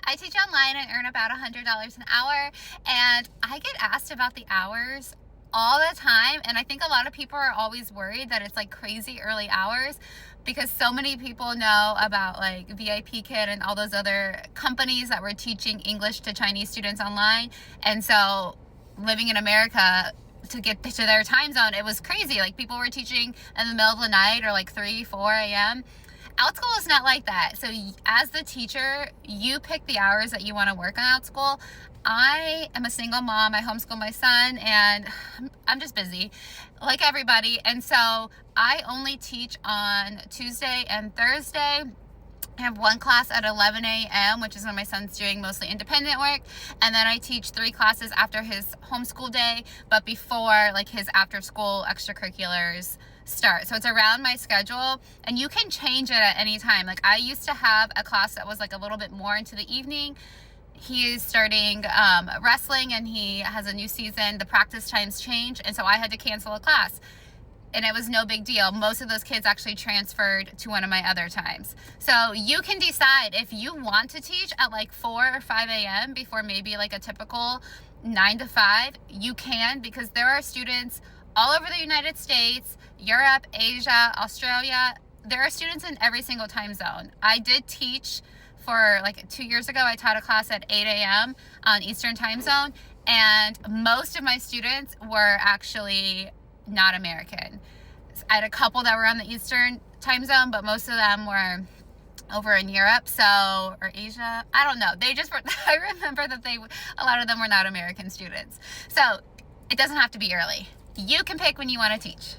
I teach online and earn about $100 an hour, and I get asked about the hours all the time, and I think a lot of people are always worried that it's like crazy early hours because so many people know about like VIP Kid and all those other companies that were teaching English to Chinese students online. And so living in America, to get to their time zone, it was crazy. Like people were teaching in the middle of the night or like 3, 4 a.m. OutSchool is not like that. So as the teacher, you pick the hours that you want to work on OutSchool. I am a single mom. I homeschool my son, and I'm just busy like everybody. And so I only teach on Tuesday and Thursday. I have one class at 11 a.m., which is when my son's doing mostly independent work. And then I teach 3 classes after his homeschool day, but before like his after school extracurriculars start. So it's around my schedule, and you can change it at any time. Like I used to have a class that was like a little bit more into the evening. He is starting wrestling, and he has a new season. The practice times change, and so I had to cancel a class. And it was no big deal. Most of those kids actually transferred to one of my other times. So you can decide if you want to teach at like 4 or 5 a.m. before maybe like a typical 9 to 5. You can, because there are students all over the United States, Europe, Asia, Australia. There are students in every single time zone. I did teach for like 2 years ago. I taught a class at 8 a.m. on Eastern time zone, and most of my students were actually not American. I had a couple that were on the Eastern time zone, but most of them were over in Europe, or Asia. I don't know. They just were, I remember that a lot of them were not American students. So it doesn't have to be early. You can pick when you want to teach.